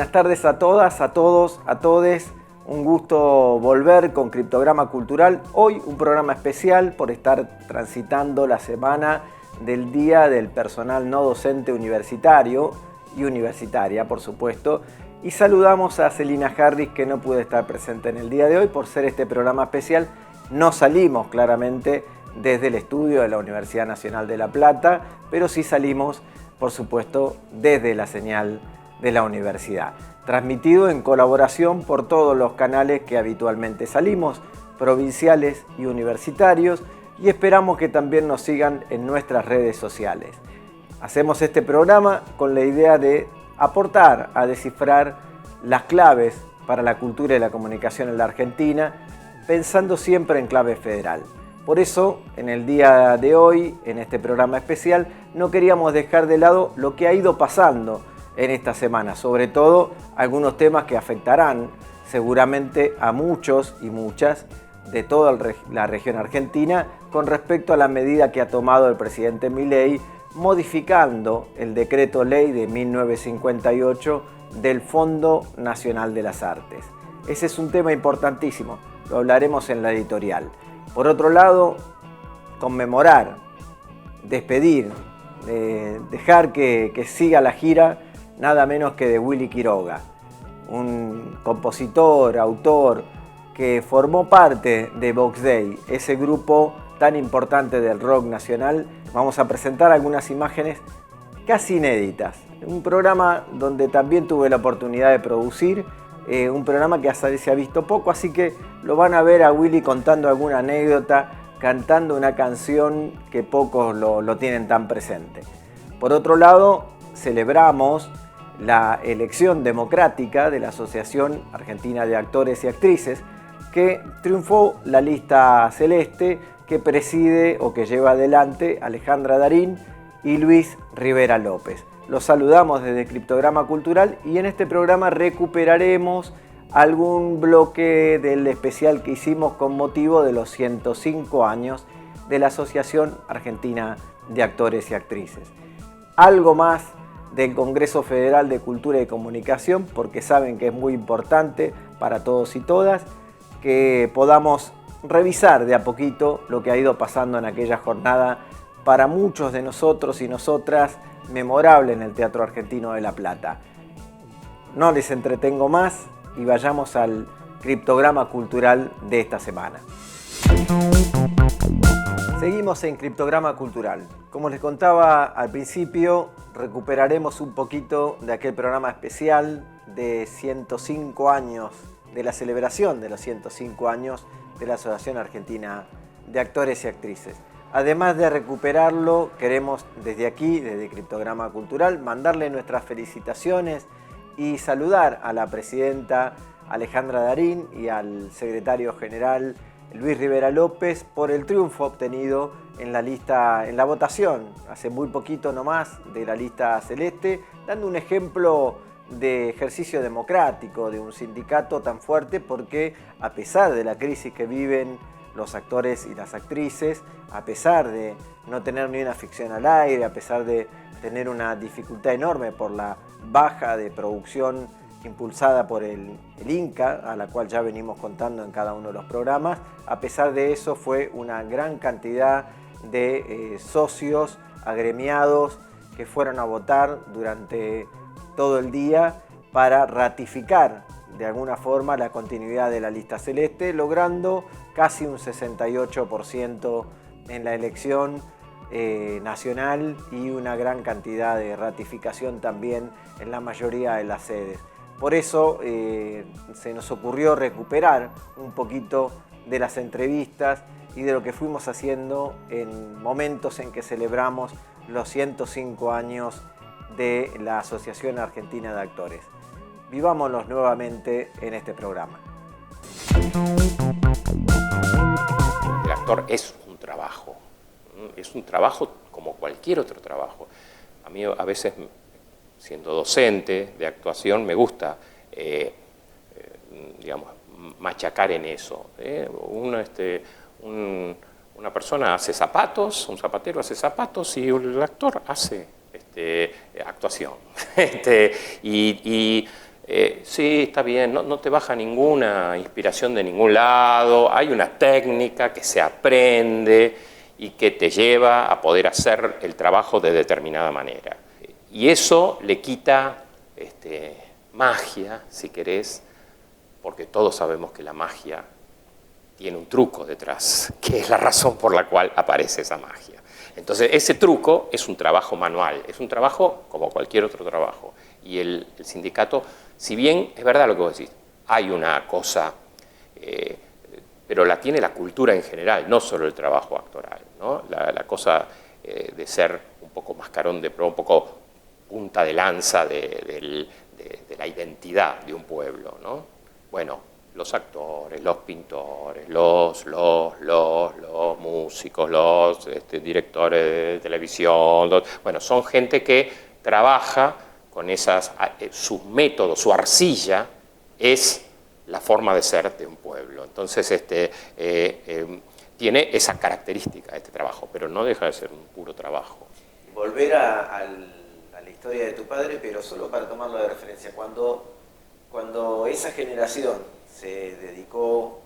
Buenas tardes a todas, a todos, a todes. Un gusto volver con Criptograma Cultural. Hoy un programa especial por estar transitando la semana del Día del Personal No Docente Universitario y Universitaria, por supuesto. Y saludamos a Celina Harris, que no pudo estar presente en el día de hoy por ser este programa especial. No salimos claramente desde el estudio de la Universidad Nacional de La Plata, pero sí salimos, por supuesto, desde la señal de la universidad. Transmitido en colaboración por todos los canales que habitualmente salimos, provinciales y universitarios, y esperamos que también nos sigan en nuestras redes sociales. Hacemos este programa con la idea de aportar a descifrar las claves para la cultura y la comunicación en la Argentina, pensando siempre en clave federal. Por eso, en el día de hoy, en este programa especial, no queríamos dejar de lado lo que ha ido pasando en esta semana, sobre todo algunos temas que afectarán seguramente a muchos y muchas de toda la región argentina con respecto a la medida que ha tomado el presidente Milei, modificando el decreto ley de 1958 del Fondo Nacional de las Artes. Ese es un tema importantísimo, lo hablaremos en la editorial. Por otro lado, conmemorar, despedir, dejar que siga la gira nada menos que de Willy Quiroga, un compositor, autor que formó parte de Vox Day, ese grupo tan importante del rock nacional. Vamos a presentar algunas imágenes casi inéditas. Un programa donde también tuve la oportunidad de producir, un programa que hasta se ha visto poco, así que lo van a ver a Willy contando alguna anécdota, cantando una canción que pocos lo tienen tan presente. Por otro lado, celebramos la elección democrática de la Asociación Argentina de Actores y Actrices, que triunfó la lista celeste que preside o que lleva adelante Alejandra Darín y Luis Rivera López. Los saludamos desde Criptograma Cultural y en este programa recuperaremos algún bloque del especial que hicimos con motivo de los 105 años de la Asociación Argentina de Actores y Actrices. Algo más del Congreso Federal de Cultura y Comunicación, porque saben que es muy importante para todos y todas que podamos revisar de a poquito lo que ha ido pasando en aquella jornada para muchos de nosotros y nosotras memorable en el Teatro Argentino de La Plata. No les entretengo más y vayamos al criptograma cultural de esta semana. Seguimos en Criptograma Cultural. Como les contaba al principio, recuperaremos un poquito de aquel programa especial de 105 años, de la celebración de los 105 años de la Asociación Argentina de Actores y Actrices. Además de recuperarlo, queremos desde aquí, desde Criptograma Cultural, mandarle nuestras felicitaciones y saludar a la presidenta Alejandra Darín y al secretario general Luis Rivera López por el triunfo obtenido en la votación, hace muy poquito nomás, de la lista celeste, dando un ejemplo de ejercicio democrático de un sindicato tan fuerte, porque a pesar de la crisis que viven los actores y las actrices, a pesar de no tener ni una ficción al aire, a pesar de tener una dificultad enorme por la baja de producción impulsada por el INCA, a la cual ya venimos contando en cada uno de los programas, a pesar de eso fue una gran cantidad de socios agremiados que fueron a votar durante todo el día para ratificar de alguna forma la continuidad de la lista celeste, logrando casi un 68% en la elección nacional y una gran cantidad de ratificación también en la mayoría de las sedes. Por eso se nos ocurrió recuperar un poquito de las entrevistas y de lo que fuimos haciendo en momentos en que celebramos los 105 años de la Asociación Argentina de Actores. Vivámoslos nuevamente en este programa. El actor es un trabajo como cualquier otro trabajo. A mí a veces, siendo docente de actuación, me gusta, machacar en eso. Una persona hace zapatos, un zapatero hace zapatos y el actor hace actuación. Sí, está bien, no te baja ninguna inspiración de ningún lado, hay una técnica que se aprende y que te lleva a poder hacer el trabajo de determinada manera. Y eso le quita magia, si querés, porque todos sabemos que la magia tiene un truco detrás, que es la razón por la cual aparece esa magia. Entonces, ese truco es un trabajo manual, es un trabajo como cualquier otro trabajo. Y el sindicato, si bien es verdad lo que vos decís, hay una cosa, pero la tiene la cultura en general, no solo el trabajo actoral, ¿no? La cosa de ser un poco mascarón de pro, un poco punta de lanza de la identidad de un pueblo, ¿no? Bueno, los actores, los pintores, los músicos, los directores de televisión, bueno, son gente que trabaja con sus métodos, su arcilla es la forma de ser de un pueblo. Entonces, tiene esa característica este trabajo, pero no deja de ser un puro trabajo. Volver a la historia de tu padre, pero solo para tomarlo de referencia, cuando esa generación se dedicó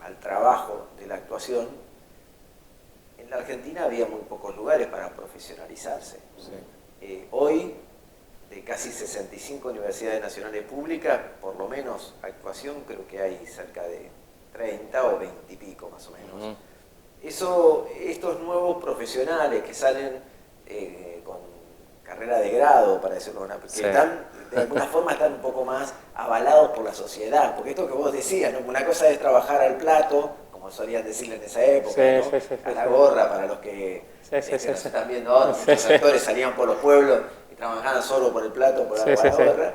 al trabajo de la actuación, en la Argentina había muy pocos lugares para profesionalizarse. Sí. Hoy, de casi 65 universidades nacionales públicas, por lo menos actuación creo que hay cerca de 30 o 20 y pico más o menos. Estos nuevos profesionales que salen con carrera de grado, para decirlo de una manera, que están, de alguna forma están un poco más avalados por la sociedad, porque esto que vos decías, ¿no? Una cosa es trabajar al plato, como solían decirle en esa época, ¿no? A la gorra, para los que nos están viendo ahora, muchos actores salían por los pueblos y trabajaban solo por el plato, por la gorra,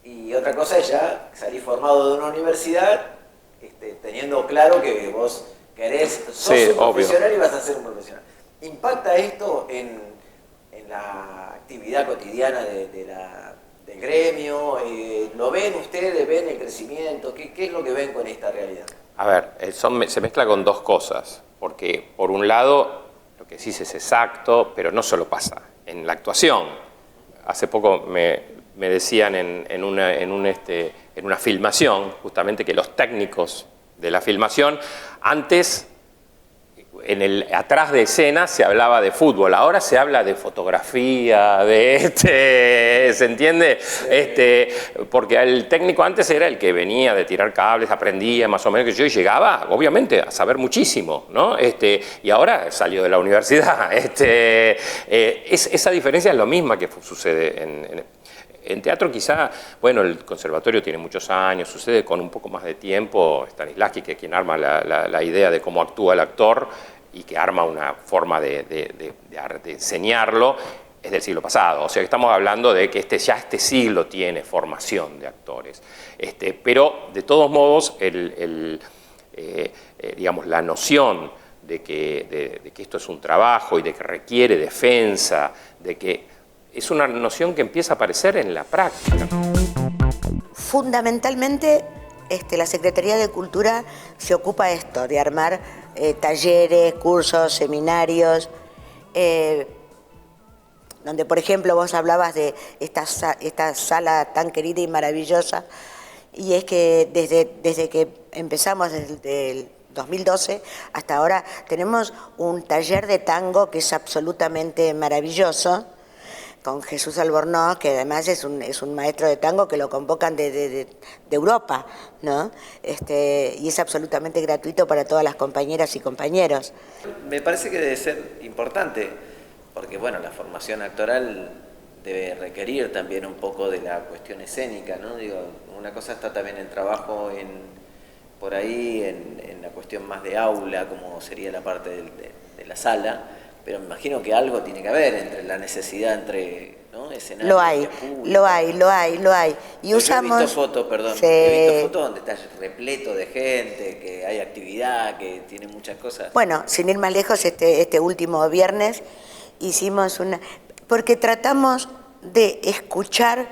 y otra cosa es ya salir formado de una universidad, teniendo claro que vos sos un profesional y vas a ser un profesional. ¿Impacta esto en la actividad cotidiana del gremio? ¿Lo ven ustedes? ¿Ven el crecimiento? ¿Qué es lo que ven con esta realidad? A ver, se mezcla con dos cosas, porque por un lado lo que decís es exacto, pero no solo pasa en la actuación. Hace poco me decían en una filmación, justamente, que los técnicos de la filmación, antes, atrás de escena se hablaba de fútbol, ahora se habla de fotografía, ¿se entiende? Porque el técnico antes era el que venía de tirar cables, aprendía más o menos, que yo llegaba, obviamente, a saber muchísimo, ¿no? Y ahora salió de la universidad. Esa diferencia es lo misma que sucede en teatro. Quizá, bueno, el conservatorio tiene muchos años, sucede con un poco más de tiempo. Stanislavski, que es quien arma la idea de cómo actúa el actor y que arma una forma de enseñarlo, es del siglo pasado. O sea que estamos hablando de que este siglo tiene formación de actores. Pero, de todos modos, digamos, la noción de que esto es un trabajo y de que requiere defensa, de que es una noción que empieza a aparecer en la práctica. Fundamentalmente, la Secretaría de Cultura se ocupa de esto, de armar talleres, cursos, seminarios, donde, por ejemplo, vos hablabas de esta sala tan querida y maravillosa, y es que desde que empezamos, desde el 2012 hasta ahora, tenemos un taller de tango que es absolutamente maravilloso, con Jesús Albornoz, que además es un maestro de tango que lo convocan de Europa, ¿no? Y es absolutamente gratuito para todas las compañeras y compañeros. Me parece que debe ser importante, porque bueno, la formación actoral debe requerir también un poco de la cuestión escénica, ¿no? Digo, una cosa está también el trabajo por ahí en la cuestión más de aula, como sería la parte de la sala, pero me imagino que algo tiene que haber entre la necesidad ¿no? Escenario. Lo hay. Y usamos... He visto fotos, he visto fotos donde está repleto de gente, que hay actividad, que tiene muchas cosas. Bueno, sin ir más lejos, este último viernes hicimos porque tratamos de escuchar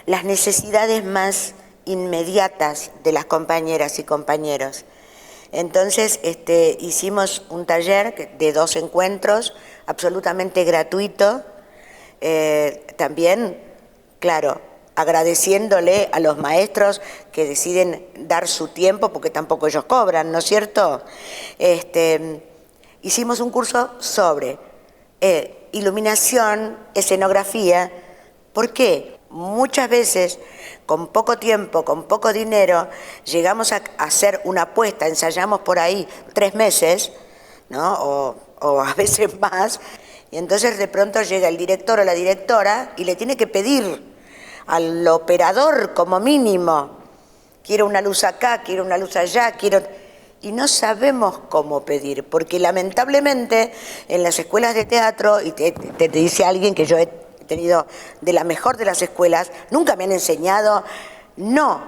las necesidades más inmediatas de las compañeras y compañeros. Entonces hicimos un taller de 2 encuentros, absolutamente gratuito, también, claro, agradeciéndole a los maestros que deciden dar su tiempo, porque tampoco ellos cobran, ¿no es cierto? Hicimos un curso sobre iluminación, escenografía. ¿Por qué? Muchas veces, con poco tiempo, con poco dinero, llegamos a hacer una apuesta, ensayamos por ahí 3 meses, ¿no? O a veces más, y entonces de pronto llega el director o la directora y le tiene que pedir al operador como mínimo, quiero una luz acá, quiero una luz allá, y no sabemos cómo pedir, porque lamentablemente en las escuelas de teatro, y te dice alguien que yo he tenido de la mejor de las escuelas, nunca me han enseñado no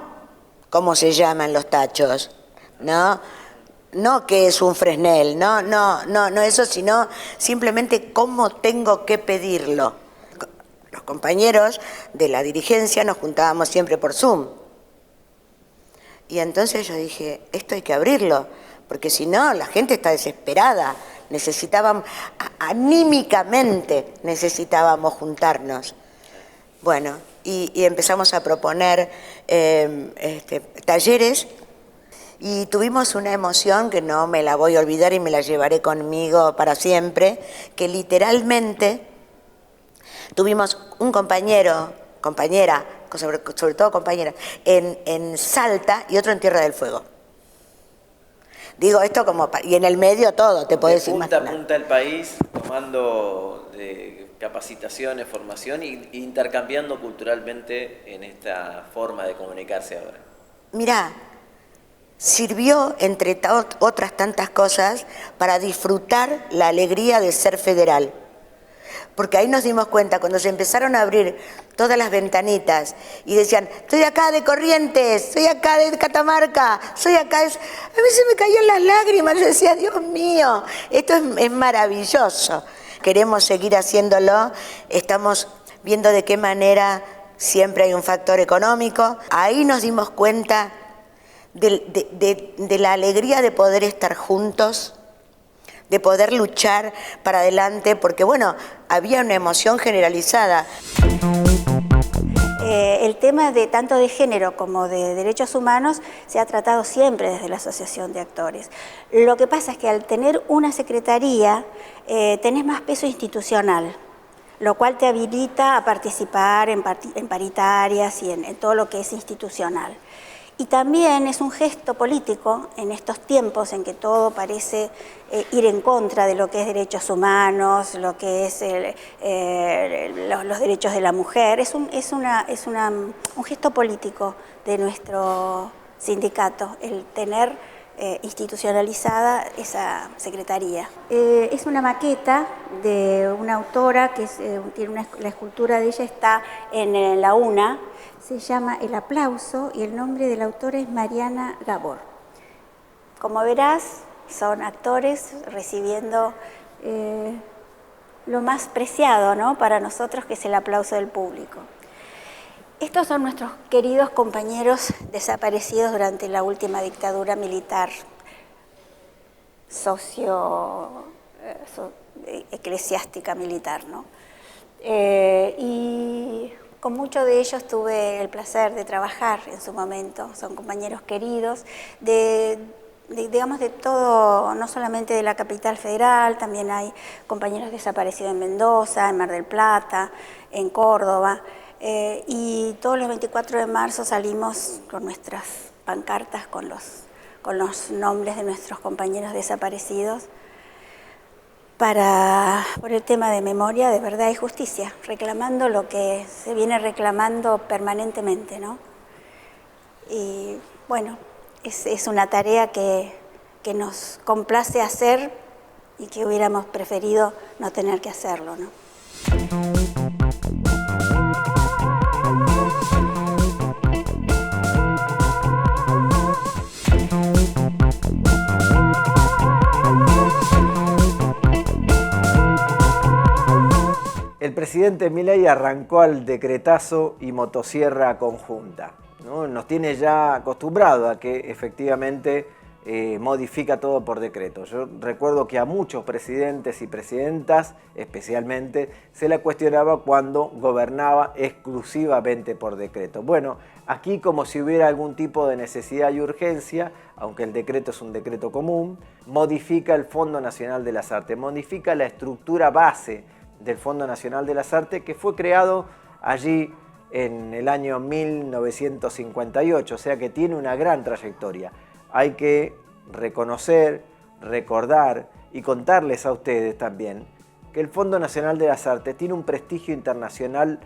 cómo se llaman los tachos, no que es un Fresnel, no eso, sino simplemente cómo tengo que pedirlo. Los compañeros de la dirigencia nos juntábamos siempre por Zoom. Y entonces yo dije, esto hay que abrirlo, porque si no, la gente está desesperada. Anímicamente necesitábamos juntarnos. Bueno, y empezamos a proponer talleres, y tuvimos una emoción que no me la voy a olvidar y me la llevaré conmigo para siempre, que literalmente tuvimos un compañera, sobre todo compañera, en Salta y otro en Tierra del Fuego. Digo esto como... Y en el medio todo, te podés imaginar. De punta a punta el país, tomando capacitaciones, formación e intercambiando culturalmente en esta forma de comunicarse ahora. Mirá, sirvió, entre otras tantas cosas, para disfrutar la alegría de ser federal. Porque ahí nos dimos cuenta, cuando se empezaron a abrir todas las ventanitas y decían, estoy acá de Corrientes, estoy acá de Catamarca, soy acá... A mí se me caían las lágrimas, yo decía, Dios mío, esto es maravilloso. Queremos seguir haciéndolo, estamos viendo de qué manera siempre hay un factor económico. Ahí nos dimos cuenta de la alegría de poder estar juntos, de poder luchar para adelante, porque bueno, había una emoción generalizada. El tema de tanto de género como de derechos humanos se ha tratado siempre desde la Asociación de Actores. Lo que pasa es que al tener una secretaría tenés más peso institucional, lo cual te habilita a participar en paritarias y en todo lo que es institucional. Y también es un gesto político en estos tiempos en que todo parece ir en contra de lo que es derechos humanos, lo que es los derechos de la mujer. Es un gesto político de nuestro sindicato el tener institucionalizada esa secretaría. Es una maqueta de una autora que tiene la escultura de ella está en la UNA. Se llama El Aplauso y el nombre de la autora es Mariana Gabor. Como verás, son actores recibiendo lo más preciado, ¿no?, para nosotros, que es el aplauso del público. Estos son nuestros queridos compañeros desaparecidos durante la última dictadura militar, eclesiástica militar, ¿no? Y con muchos de ellos tuve el placer de trabajar en su momento. Son compañeros queridos digamos, de todo, no solamente de la capital federal, también hay compañeros desaparecidos en Mendoza, en Mar del Plata, en Córdoba. Y todos los 24 de marzo salimos con nuestras pancartas, con los nombres de nuestros compañeros desaparecidos, por el tema de memoria, de verdad y justicia, reclamando lo que se viene reclamando permanentemente, ¿no? Y bueno, es una tarea que nos complace hacer y que hubiéramos preferido no tener que hacerlo, ¿no? El presidente Milei arrancó al decretazo y motosierra conjunta, ¿no? Nos tiene ya acostumbrado a que efectivamente modifica todo por decreto. Yo recuerdo que a muchos presidentes y presidentas, especialmente, se la cuestionaba cuando gobernaba exclusivamente por decreto. Bueno, aquí como si hubiera algún tipo de necesidad y urgencia, aunque el decreto es un decreto común, modifica el Fondo Nacional de las Artes, modifica la estructura base del Fondo Nacional de las Artes, que fue creado allí en el año 1958, o sea que tiene una gran trayectoria. Hay que reconocer, recordar y contarles a ustedes también que el Fondo Nacional de las Artes tiene un prestigio internacional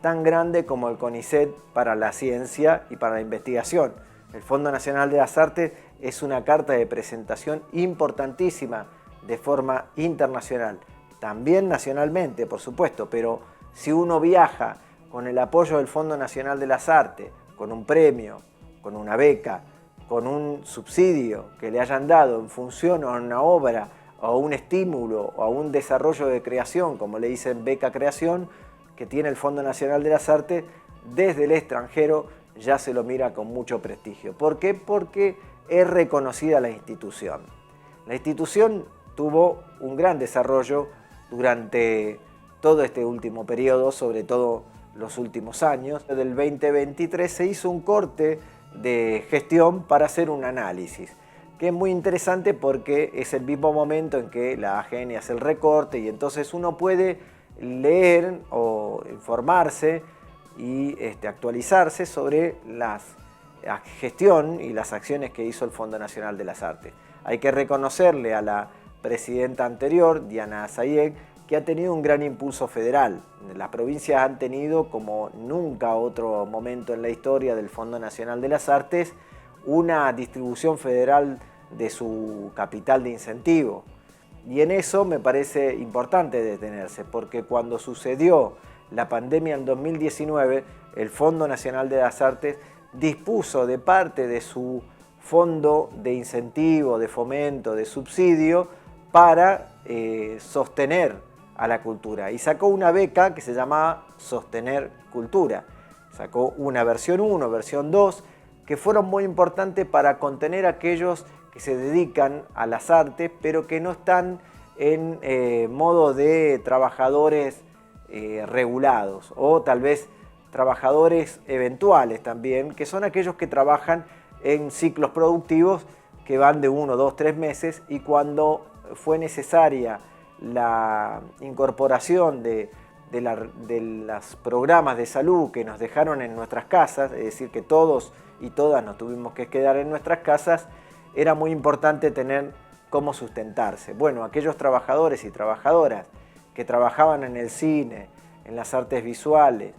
tan grande como el CONICET para la ciencia y para la investigación. El Fondo Nacional de las Artes es una carta de presentación importantísima de forma internacional, también nacionalmente, por supuesto, pero si uno viaja con el apoyo del Fondo Nacional de las Artes, con un premio, con una beca, con un subsidio que le hayan dado en función a una obra o un estímulo o a un desarrollo de creación, como le dicen beca creación, que tiene el Fondo Nacional de las Artes, desde el extranjero ya se lo mira con mucho prestigio. ¿Por qué? Porque es reconocida la institución. La institución tuvo un gran desarrollo durante todo este último periodo, sobre todo los últimos años. Del 2023 se hizo un corte de gestión para hacer un análisis, que es muy interesante porque es el mismo momento en que la AGN hace el recorte y entonces uno puede leer o informarse y actualizarse sobre la gestión y las acciones que hizo el Fondo Nacional de las Artes. Hay que reconocerle a la presidenta anterior, Diana Sayeg, que ha tenido un gran impulso federal. Las provincias han tenido, como nunca otro momento en la historia del Fondo Nacional de las Artes, una distribución federal de su capital de incentivo. Y en eso me parece importante detenerse, porque cuando sucedió la pandemia en 2019, el Fondo Nacional de las Artes dispuso de parte de su fondo de incentivo, de fomento, de subsidio, para sostener a la cultura. Y sacó una beca que se llamaba Sostener Cultura. Sacó una versión 1, versión 2, que fueron muy importantes para contener a aquellos que se dedican a las artes, pero que no están en modo de trabajadores regulados, o tal vez trabajadores eventuales también, que son aquellos que trabajan en ciclos productivos que van de 1, 2, 3 meses, y cuando fue necesaria la incorporación de los programas de salud que nos dejaron en nuestras casas, es decir, que todos y todas nos tuvimos que quedar en nuestras casas, era muy importante tener cómo sustentarse. Bueno, aquellos trabajadores y trabajadoras que trabajaban en el cine, en las artes visuales,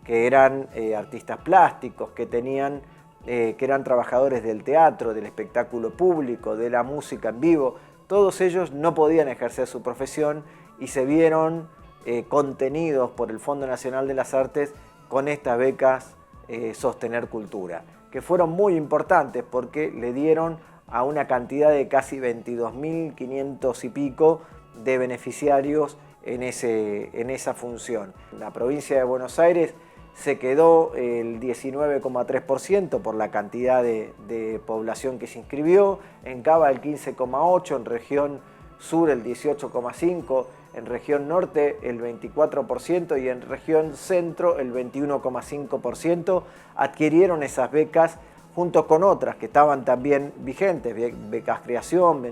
que eran artistas plásticos, que eran trabajadores del teatro, del espectáculo público, de la música en vivo, todos ellos no podían ejercer su profesión y se vieron contenidos por el Fondo Nacional de las Artes con estas becas Sostener Cultura, que fueron muy importantes porque le dieron a una cantidad de casi 22.500 y pico de beneficiarios en esa función. La provincia de Buenos Aires se quedó el 19,3% por la cantidad de población que se inscribió, en Cava el 15,8%, en región sur el 18,5%, en región norte el 24% y en región centro el 21,5% adquirieron esas becas junto con otras que estaban también vigentes, becas creación,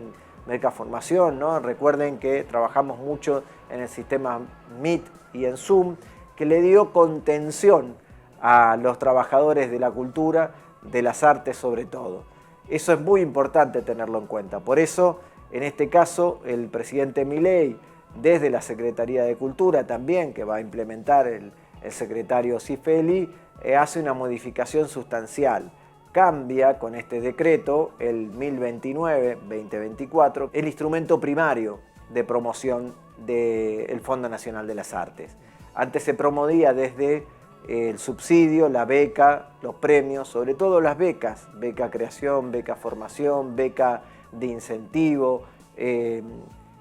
becas formación, ¿no? Recuerden que trabajamos mucho en el sistema Meet y en Zoom, que le dio contención a los trabajadores de la cultura, de las artes sobre todo. Eso es muy importante tenerlo en cuenta. Por eso, en este caso, el presidente Milei, desde la Secretaría de Cultura también, que va a implementar el secretario Cifeli, hace una modificación sustancial. Cambia con este decreto, el 1029-2024, el instrumento primario de promoción del Fondo Nacional de las Artes. Antes se promovía desde el subsidio, la beca, los premios, sobre todo las becas, beca creación, beca formación, beca de incentivo,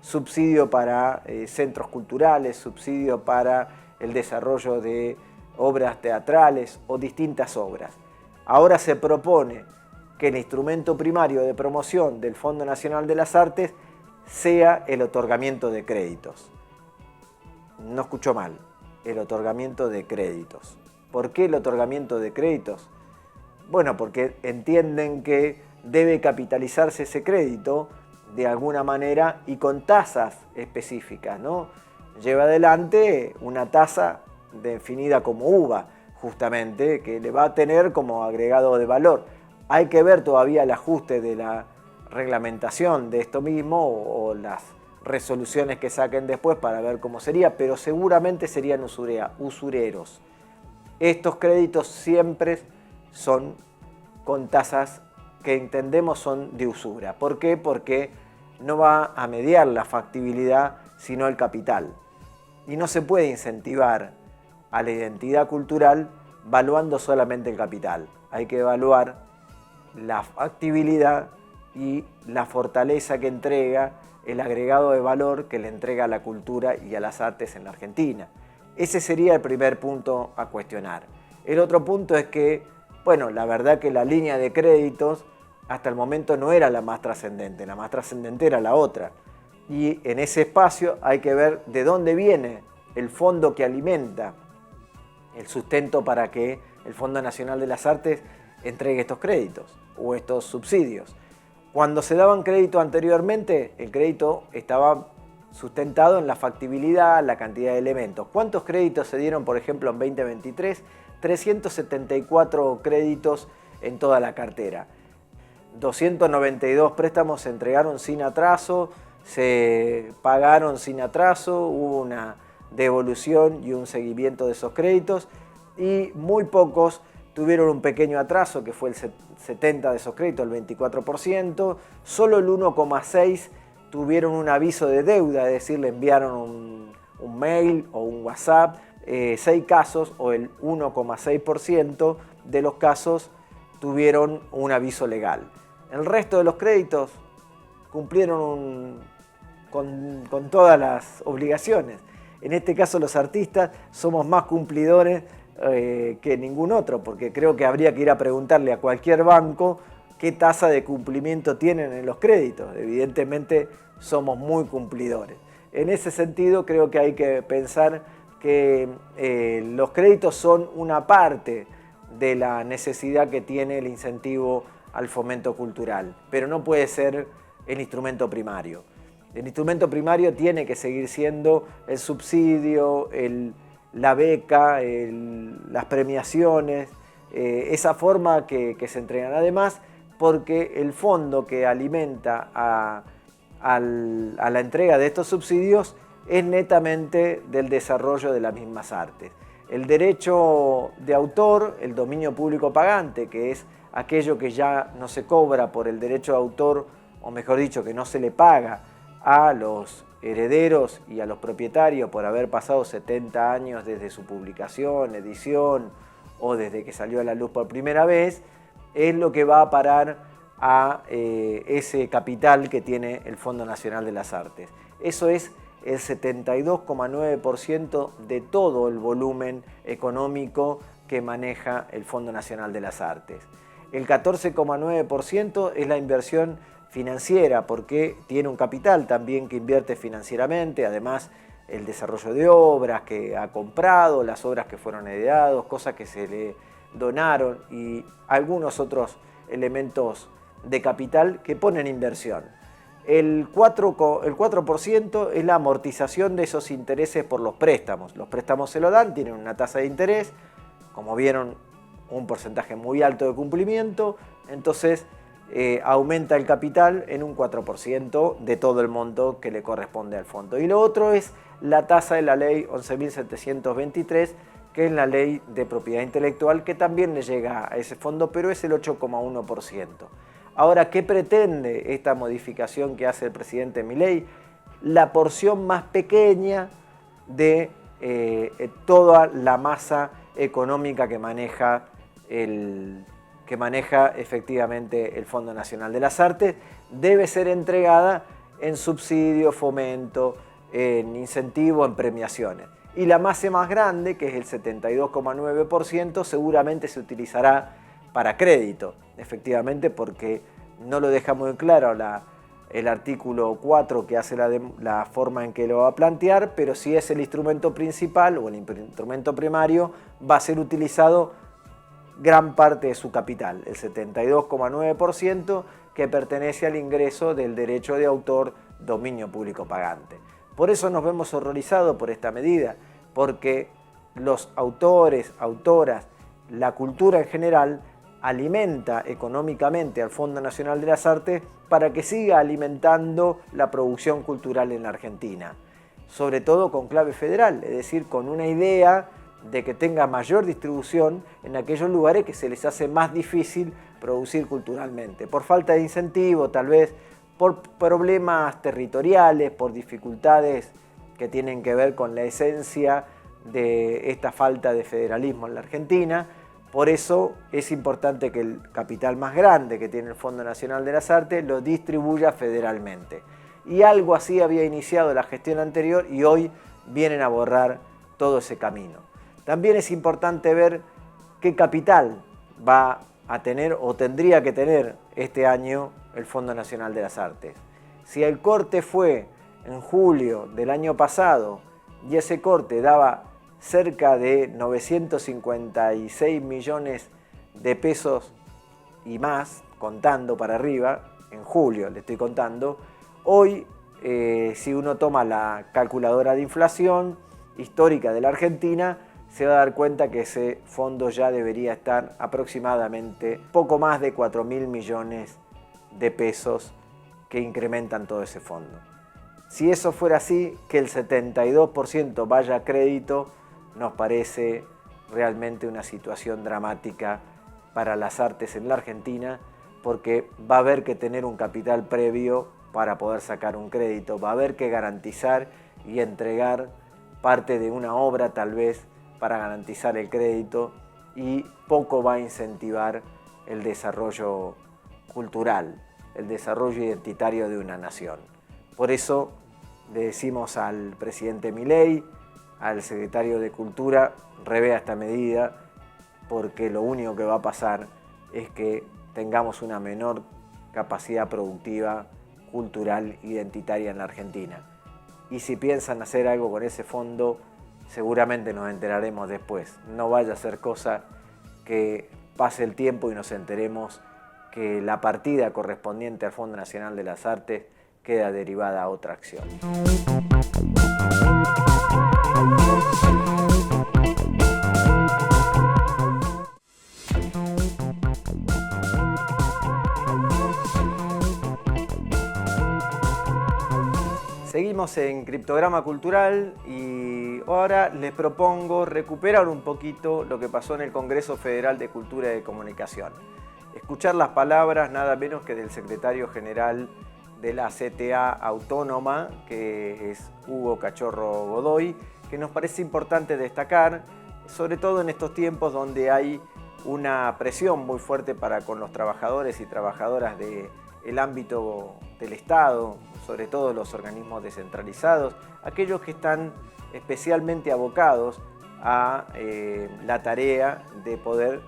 subsidio para centros culturales, subsidio para el desarrollo de obras teatrales o distintas obras. Ahora se propone que el instrumento primario de promoción del Fondo Nacional de las Artes sea el otorgamiento de créditos. No escucho mal, el otorgamiento de créditos. ¿Por qué el otorgamiento de créditos? Bueno, porque entienden que debe capitalizarse ese crédito de alguna manera y con tasas específicas, ¿no? Lleva adelante una tasa definida como UVA, justamente, que le va a tener como agregado de valor. Hay que ver todavía el ajuste de la reglamentación de esto mismo o las resoluciones que saquen después para ver cómo sería, pero seguramente serían usureros. Estos créditos siempre son con tasas que entendemos son de usura. ¿Por qué? Porque no va a mediar la factibilidad, sino el capital. Y no se puede incentivar a la identidad cultural valuando solamente el capital. Hay que evaluar la factibilidad y la fortaleza que entrega, el agregado de valor que le entrega a la cultura y a las artes en la Argentina. Ese sería el primer punto a cuestionar. El otro punto es que, bueno, la verdad que la línea de créditos hasta el momento no era la más trascendente, la más trascendente era la otra. Y en ese espacio hay que ver de dónde viene el fondo que alimenta el sustento para que el Fondo Nacional de las Artes entregue estos créditos o estos subsidios. Cuando se daban créditos anteriormente, el crédito estaba sustentado en la factibilidad, la cantidad de elementos. ¿Cuántos créditos se dieron, por ejemplo, en 2023? 374 créditos en toda la cartera. 292 préstamos se entregaron sin atraso, se pagaron sin atraso, hubo una devolución y un seguimiento de esos créditos y muy pocos tuvieron un pequeño atraso, que fue el 70% de esos créditos, el 24%, solo el 1,6% tuvieron un aviso de deuda, es decir, le enviaron un mail o un WhatsApp. 6 casos, o el 1,6% de los casos, tuvieron un aviso legal. El resto de los créditos cumplieron con todas las obligaciones. En este caso los artistas somos más cumplidores que ningún otro, porque creo que habría que ir a preguntarle a cualquier banco qué tasa de cumplimiento tienen en los créditos. Evidentemente somos muy cumplidores. En ese sentido creo que hay que pensar que los créditos son una parte de la necesidad que tiene el incentivo al fomento cultural, pero no puede ser el instrumento primario. El instrumento primario tiene que seguir siendo el subsidio, la beca, las premiaciones, esa forma que se entregan. Además, porque el fondo que alimenta a la entrega de estos subsidios es netamente del desarrollo de las mismas artes. El derecho de autor, el dominio público pagante, que es aquello que ya no se cobra por el derecho de autor, o mejor dicho, que no se le paga a los herederos y a los propietarios por haber pasado 70 años desde su publicación, edición o desde que salió a la luz por primera vez, es lo que va a parar a ese capital que tiene el Fondo Nacional de las Artes. Eso es el 72,9% de todo el volumen económico que maneja el Fondo Nacional de las Artes. El 14,9% es la inversión financiera, porque tiene un capital también que invierte financieramente, además el desarrollo de obras que ha comprado, las obras que fueron heredadas, cosas que se le donaron y algunos otros elementos de capital que ponen inversión. El 4% es la amortización de esos intereses por los préstamos. Los préstamos se lo dan, tienen una tasa de interés, como vieron, un porcentaje muy alto de cumplimiento, entonces aumenta el capital en un 4% de todo el monto que le corresponde al fondo. Y lo otro es la tasa de la ley 11.723, que es la ley de propiedad intelectual, que también le llega a ese fondo, pero es el 8,1%. Ahora, ¿qué pretende esta modificación que hace el presidente Milei? La porción más pequeña de toda la masa económica que maneja efectivamente el Fondo Nacional de las Artes, debe ser entregada en subsidio, fomento, en incentivo, en premiaciones. Y la masa más grande, que es el 72,9%, seguramente se utilizará para crédito, efectivamente, porque no lo deja muy claro el artículo 4 que hace la forma en que lo va a plantear, pero si es el instrumento principal o el instrumento primario, va a ser utilizado gran parte de su capital, el 72,9%, que pertenece al ingreso del derecho de autor dominio público pagante. Por eso nos vemos horrorizados por esta medida, porque los autores, autoras, la cultura en general, alimenta económicamente al Fondo Nacional de las Artes para que siga alimentando la producción cultural en la Argentina, sobre todo con clave federal, es decir, con una idea de que tenga mayor distribución en aquellos lugares que se les hace más difícil producir culturalmente, por falta de incentivo, tal vez por problemas territoriales, por dificultades que tienen que ver con la esencia de esta falta de federalismo en la Argentina. Por eso es importante que el capital más grande que tiene el Fondo Nacional de las Artes lo distribuya federalmente. Y algo así había iniciado la gestión anterior y hoy vienen a borrar todo ese camino. También es importante ver qué capital va a tener o tendría que tener este año el Fondo Nacional de las Artes. Si el corte fue en julio del año pasado y ese corte daba cerca de 956 millones de pesos y más, contando para arriba, en julio le estoy contando, hoy si uno toma la calculadora de inflación histórica de la Argentina, se va a dar cuenta que ese fondo ya debería estar aproximadamente poco más de 4.000 millones de pesos que incrementan todo ese fondo. Si eso fuera así, que el 72% vaya a crédito, nos parece realmente una situación dramática para las artes en la Argentina, porque va a haber que tener un capital previo para poder sacar un crédito, va a haber que garantizar y entregar parte de una obra tal vez para garantizar el crédito, y poco va a incentivar el desarrollo cultural, el desarrollo identitario de una nación. Por eso le decimos al presidente Milei, al secretario de Cultura, revea esta medida, porque lo único que va a pasar es que tengamos una menor capacidad productiva, cultural, identitaria en la Argentina. Y si piensan hacer algo con ese fondo, seguramente nos enteraremos después. No vaya a ser cosa que pase el tiempo y nos enteremos que la partida correspondiente al Fondo Nacional de las Artes queda derivada a otra acción. Seguimos en Criptograma Cultural y ahora les propongo recuperar un poquito lo que pasó en el Congreso Federal de Cultura y de Comunicación. Escuchar las palabras nada menos que del secretario general de la CTA Autónoma, que es Hugo Cachorro Godoy, que nos parece importante destacar, sobre todo en estos tiempos donde hay una presión muy fuerte para con los trabajadores y trabajadoras del ámbito del Estado, sobre todo los organismos descentralizados, aquellos que están especialmente abocados a la tarea de poder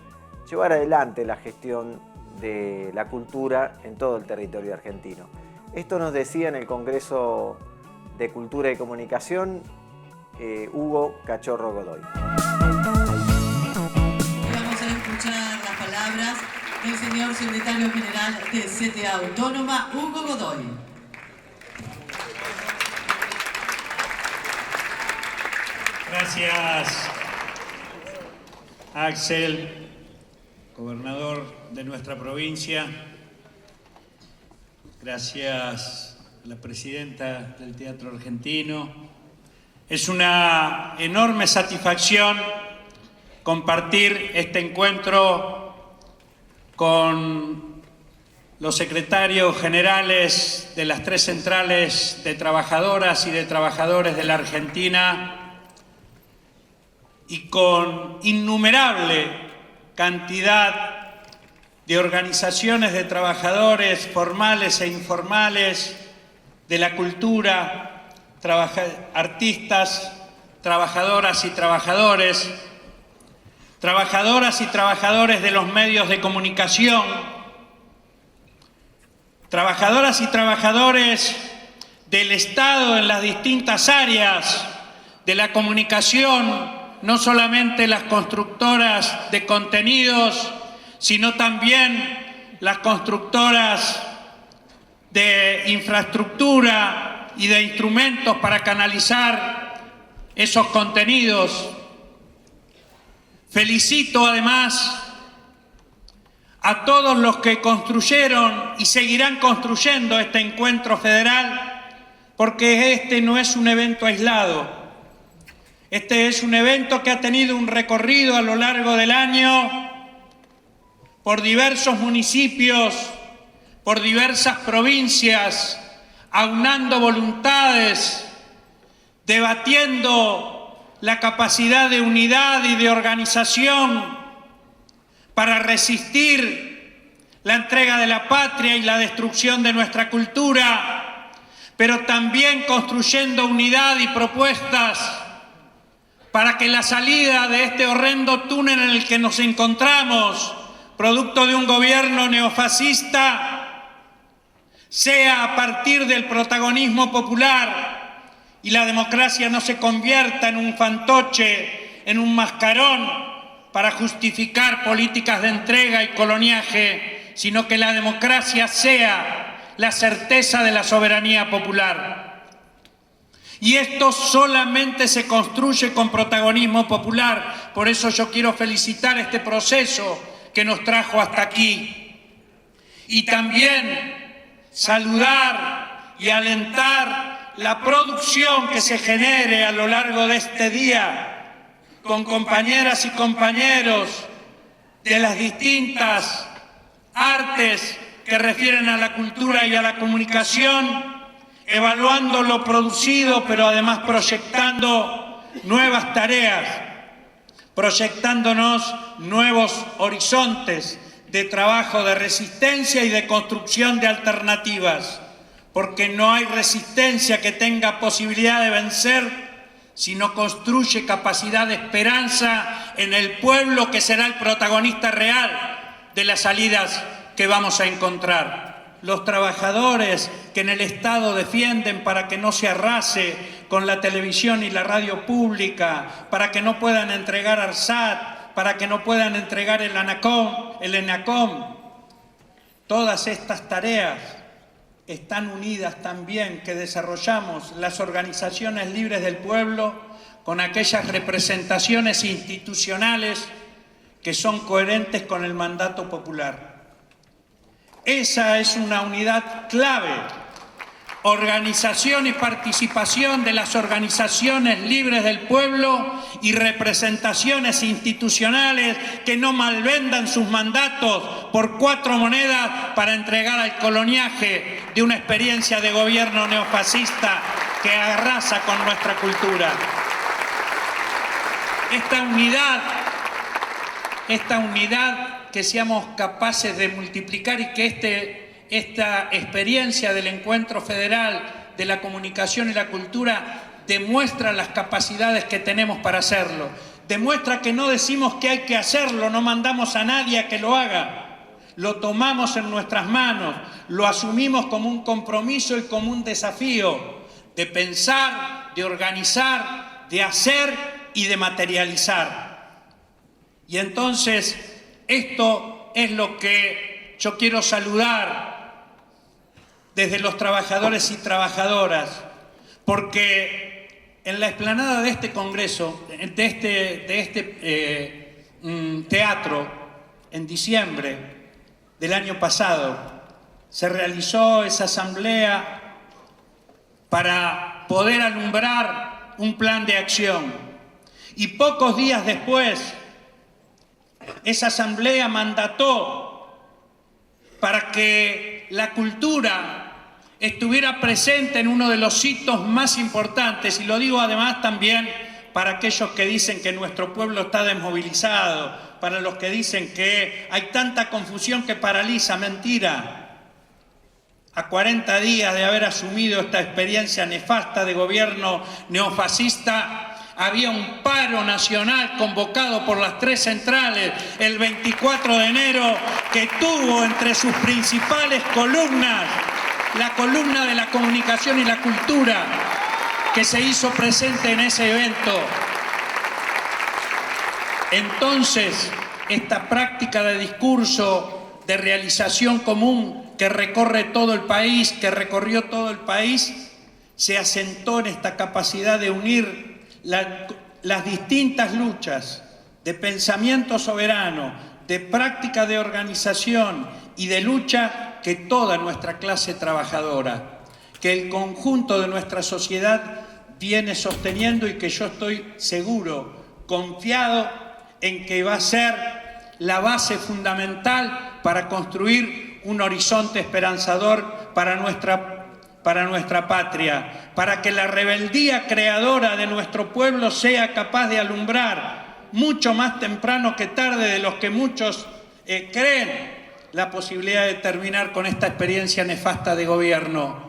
llevar adelante la gestión de la cultura en todo el territorio argentino. Esto nos decía en el Congreso de Cultura y Comunicación Hugo Cachorro Godoy. Vamos a escuchar las palabras del señor secretario general de CTA Autónoma, Hugo Godoy. Gracias, Axel, gobernador de nuestra provincia. Gracias a la presidenta del Teatro Argentino. Es una enorme satisfacción compartir este encuentro con los secretarios generales de las 3 centrales de trabajadoras y de trabajadores de la Argentina y con innumerable cantidad de organizaciones de trabajadores formales e informales de la cultura, artistas, trabajadoras y trabajadores, trabajadoras y trabajadores de los medios de comunicación, trabajadoras y trabajadores del Estado en las distintas áreas de la comunicación, no solamente las constructoras de contenidos, sino también las constructoras de infraestructura y de instrumentos para canalizar esos contenidos. Felicito además a todos los que construyeron y seguirán construyendo este encuentro federal, porque este no es un evento aislado. Este es un evento que ha tenido un recorrido a lo largo del año por diversos municipios, por diversas provincias, aunando voluntades, debatiendo la capacidad de unidad y de organización para resistir la entrega de la patria y la destrucción de nuestra cultura, pero también construyendo unidad y propuestas para que la salida de este horrendo túnel en el que nos encontramos, producto de un gobierno neofascista, sea a partir del protagonismo popular y la democracia no se convierta en un fantoche, en un mascarón para justificar políticas de entrega y coloniaje, sino que la democracia sea la certeza de la soberanía popular. Y esto solamente se construye con protagonismo popular. Por eso yo quiero felicitar este proceso que nos trajo hasta aquí. Y también saludar y alentar la producción que se genere a lo largo de este día con compañeras y compañeros de las distintas artes que refieren a la cultura y a la comunicación, evaluando lo producido, pero además proyectando nuevas tareas, proyectándonos nuevos horizontes de trabajo, de resistencia y de construcción de alternativas, porque no hay resistencia que tenga posibilidad de vencer si no construye capacidad de esperanza en el pueblo, que será el protagonista real de las salidas que vamos a encontrar. Los trabajadores que en el Estado defienden para que no se arrase con la televisión y la radio pública, para que no puedan entregar ARSAT, para que no puedan entregar el ENACOM. Todas estas tareas están unidas también, que desarrollamos las organizaciones libres del pueblo con aquellas representaciones institucionales que son coherentes con el mandato popular. Esa es una unidad clave. Organización y participación de las organizaciones libres del pueblo y representaciones institucionales que no malvendan sus mandatos por 4 monedas para entregar al coloniaje de una experiencia de gobierno neofascista que arrasa con nuestra cultura. Esta unidad que seamos capaces de multiplicar y que esta experiencia del encuentro federal de la comunicación y la cultura demuestra las capacidades que tenemos para hacerlo. Demuestra que no decimos que hay que hacerlo, no mandamos a nadie a que lo haga. Lo tomamos en nuestras manos, lo asumimos como un compromiso y como un desafío de pensar, de organizar, de hacer y de materializar. Y entonces, esto es lo que yo quiero saludar desde los trabajadores y trabajadoras, porque en la explanada de este congreso, de este teatro, en diciembre del año pasado, se realizó esa asamblea para poder alumbrar un plan de acción. Y pocos días después, esa asamblea mandató para que la cultura estuviera presente en uno de los hitos más importantes, y lo digo además también para aquellos que dicen que nuestro pueblo está desmovilizado, para los que dicen que hay tanta confusión que paraliza. Mentira. A 40 días de haber asumido esta experiencia nefasta de gobierno neofascista, Había un paro nacional convocado por las 3 centrales el 24 de enero que tuvo entre sus principales columnas la columna de la comunicación y la cultura que se hizo presente en ese evento. Entonces, esta práctica de discurso, de realización común que recorre todo el país, que recorrió todo el país, se asentó en esta capacidad de unir las distintas luchas de pensamiento soberano, de práctica de organización y de lucha que toda nuestra clase trabajadora, que el conjunto de nuestra sociedad viene sosteniendo y que yo estoy seguro, confiado en que va a ser la base fundamental para construir un horizonte esperanzador para nuestra patria, para que la rebeldía creadora de nuestro pueblo sea capaz de alumbrar mucho más temprano que tarde de los que muchos creen la posibilidad de terminar con esta experiencia nefasta de gobierno.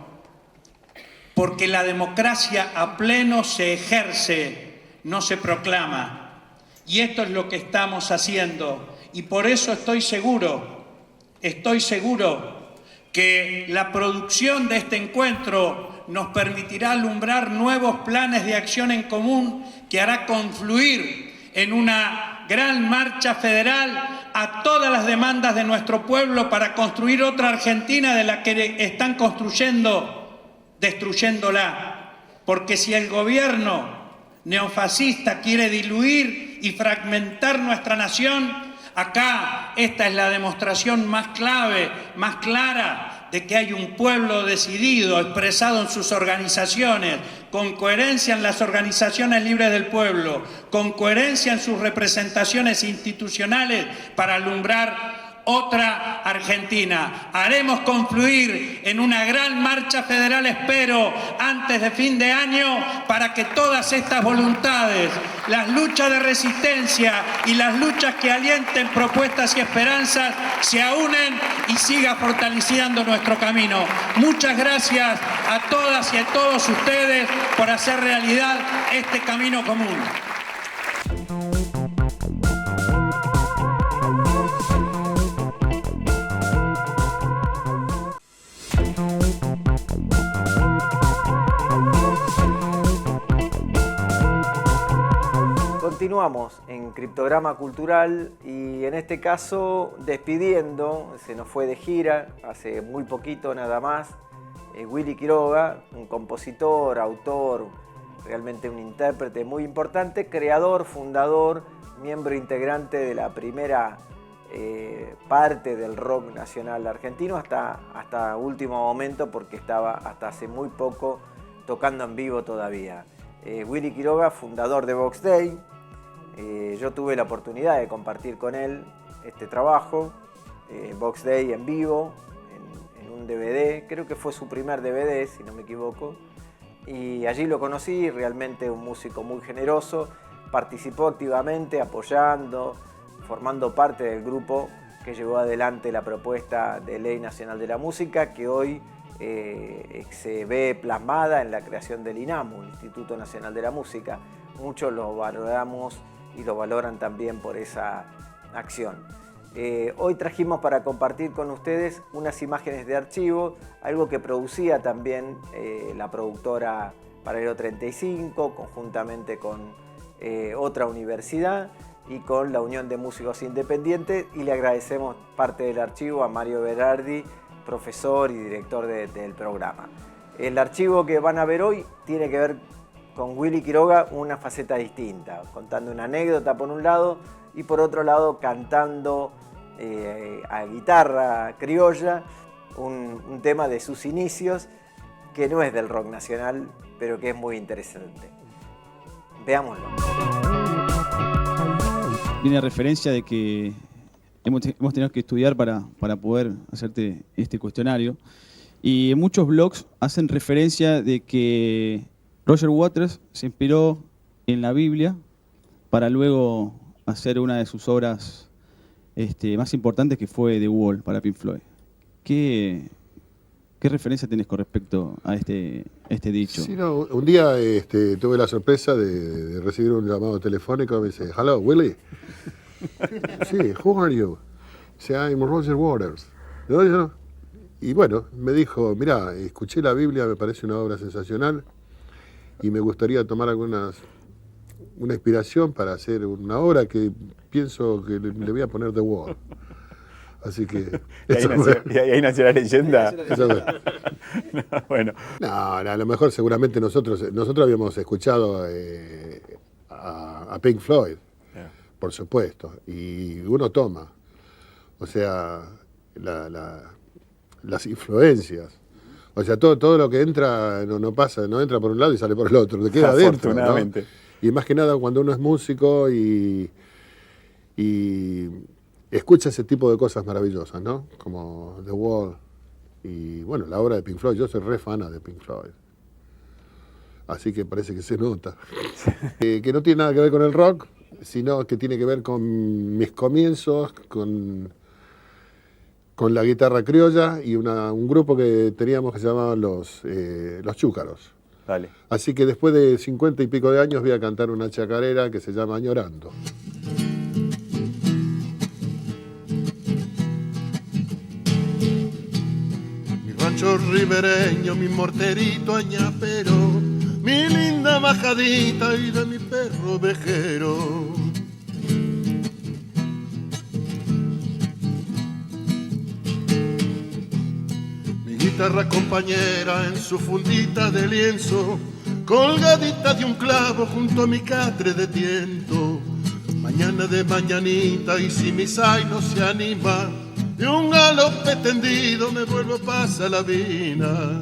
Porque la democracia a pleno se ejerce, no se proclama. Y esto es lo que estamos haciendo. Y por eso estoy seguro que la producción de este encuentro nos permitirá alumbrar nuevos planes de acción en común que hará confluir en una gran marcha federal a todas las demandas de nuestro pueblo para construir otra Argentina de la que están construyendo, destruyéndola. Porque si el gobierno neofascista quiere diluir y fragmentar nuestra nación, acá esta es la demostración más clave, más clara de que hay un pueblo decidido, expresado en sus organizaciones, con coherencia en las organizaciones libres del pueblo, con coherencia en sus representaciones institucionales para alumbrar otra Argentina. Haremos confluir en una gran marcha federal, espero, antes de fin de año, para que todas estas voluntades, las luchas de resistencia y las luchas que alienten propuestas y esperanzas, se aúnen y siga fortaleciendo nuestro camino. Muchas gracias a todas y a todos ustedes por hacer realidad este camino común. Continuamos en Criptograma Cultural y en este caso despidiendo, se nos fue de gira hace muy poquito nada más, Willy Quiroga, un compositor, autor, realmente un intérprete muy importante, creador, fundador, miembro integrante de la primera parte del rock nacional argentino hasta último momento, porque estaba hasta hace muy poco tocando en vivo todavía. Willy Quiroga, fundador de Box Day. Yo tuve la oportunidad de compartir con él este trabajo, Box Day en vivo, en un DVD, creo que fue su primer DVD, si no me equivoco, y allí lo conocí, realmente un músico muy generoso, participó activamente, apoyando, formando parte del grupo que llevó adelante la propuesta de Ley Nacional de la Música, que hoy se ve plasmada en la creación del INAMU, el Instituto Nacional de la Música. Muchos lo valoramos y lo valoran también por esa acción. Hoy trajimos para compartir con ustedes unas imágenes de archivo, algo que producía también la productora Paralelo 35, conjuntamente con otra universidad y con la Unión de Músicos Independientes, y le agradecemos parte del archivo a Mario Berardi, profesor y director del programa. El archivo que van a ver hoy tiene que ver con Willy Quiroga una faceta distinta, contando una anécdota por un lado y por otro lado cantando a guitarra criolla un tema de sus inicios que no es del rock nacional, pero que es muy interesante. Veámoslo. Viene a referencia de que hemos tenido que estudiar para poder hacerte este cuestionario, y en muchos blogs hacen referencia de que Roger Waters se inspiró en la Biblia para luego hacer una de sus obras más importantes, que fue The Wall para Pink Floyd. ¿Qué ¿Qué referencia tenés con respecto a este dicho? Sí, no, un día tuve la sorpresa de recibir un llamado telefónico. Me dice, hello, Willie. Sí, who are you? Dice, I'm Roger Waters. ¿No? Y bueno, me dijo, mira, escuché la Biblia, me parece una obra sensacional y me gustaría tomar una inspiración para hacer una obra que pienso que le voy a poner The Wall. Así que... y ahí nació la leyenda. No, bueno. No, a lo mejor seguramente nosotros habíamos escuchado a Pink Floyd, por supuesto, y uno toma, o sea, las influencias. O sea, todo lo que entra no pasa, no entra por un lado y sale por el otro, te queda adentro, ¿no? Y más que nada cuando uno es músico y escucha ese tipo de cosas maravillosas, ¿no? Como The Wall y, bueno, la obra de Pink Floyd. Yo soy re fana de Pink Floyd. Así que parece que se nota. Que no tiene nada que ver con el rock, sino que tiene que ver con mis comienzos, con la guitarra criolla y un grupo que teníamos que se llamaban los Chúcaros. Dale. Así que después de 50 y pico de años voy a cantar una chacarera que se llama Añorando. Mi rancho ribereño, mi morterito añapero, mi linda majadita y de mi perro ovejero. Guitarra compañera en su fundita de lienzo, colgadita de un clavo junto a mi catre de tiento. Mañana de mañanita y si mi zaino se anima, de un galope tendido me vuelvo a pasar la vina.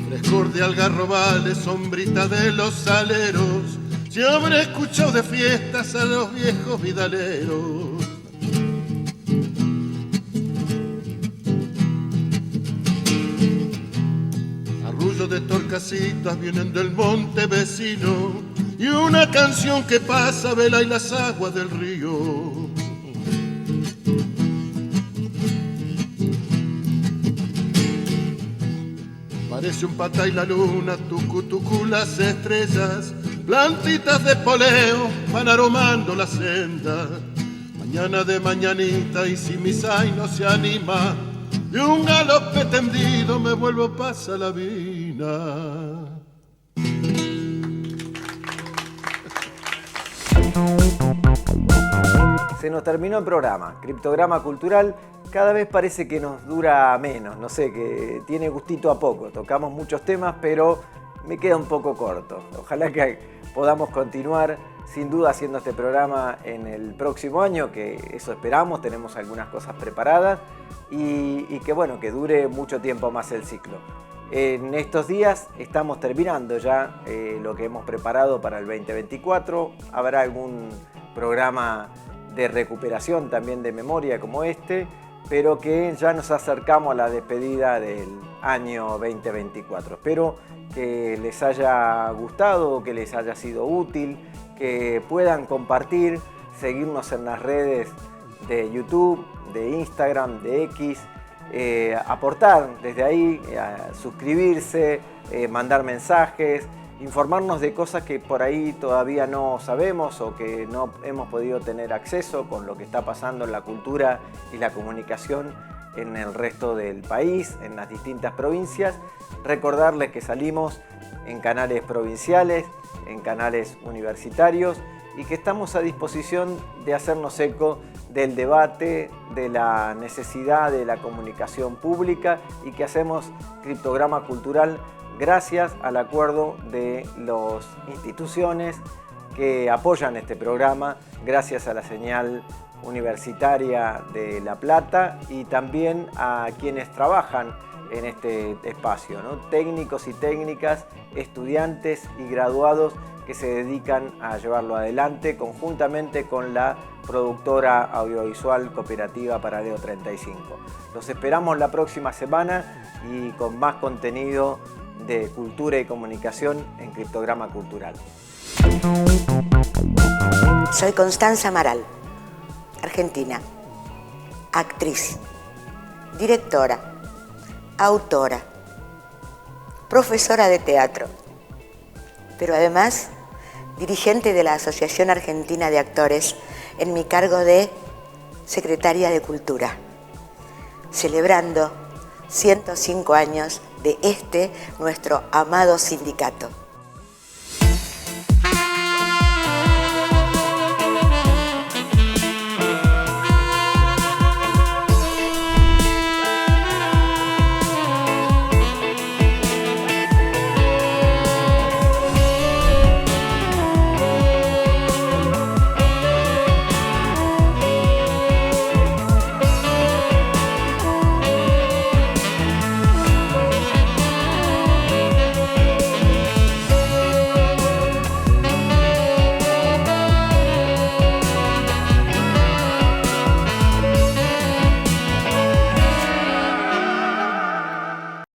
Frescor de algarrobales, sombrita de los saleros, yo habré escuchado de fiestas a los viejos vidaleros. Arrullo de torcasitas vienen del monte vecino y una canción que pasa vela y las aguas del río. Parece un pata y la luna, tucu tucu las estrellas, plantitas de poleo van aromando la senda. Mañana de mañanita y si mi zaino se anima, de un galope tendido me vuelvo a pasar la vina. Se nos terminó el programa. Criptograma Cultural cada vez parece que nos dura menos, no sé, que tiene gustito a poco. Tocamos muchos temas, pero me queda un poco corto. Ojalá que podamos continuar sin duda haciendo este programa en el próximo año, que eso esperamos, tenemos algunas cosas preparadas y que bueno, que dure mucho tiempo más el ciclo. En estos días estamos terminando ya lo que hemos preparado para el 2024. Habrá algún programa de recuperación también de memoria como este, pero que ya nos acercamos a la despedida del año 2024. Espero que les haya gustado, que les haya sido útil, que puedan compartir, seguirnos en las redes de YouTube, de Instagram, de X, aportar desde ahí, suscribirse, mandar mensajes, informarnos de cosas que por ahí todavía no sabemos o que no hemos podido tener acceso con lo que está pasando en la cultura y la comunicación en el resto del país, en las distintas provincias. Recordarles que salimos en canales provinciales, en canales universitarios y que estamos a disposición de hacernos eco del debate, de la necesidad de la comunicación pública y que hacemos Criptograma Cultural gracias al acuerdo de las instituciones que apoyan este programa, gracias a la señal universitaria de La Plata y también a quienes trabajan en este espacio, ¿no? Técnicos y técnicas, estudiantes y graduados que se dedican a llevarlo adelante conjuntamente con la productora audiovisual Cooperativa Paralelo 35. Los esperamos la próxima semana y con más contenido de cultura y comunicación en Criptograma Cultural. Soy Constanza Amaral, argentina, actriz, directora, autora, profesora de teatro, pero además dirigente de la Asociación Argentina de Actores en mi cargo de secretaria de Cultura, celebrando 105 años de nuestro amado sindicato.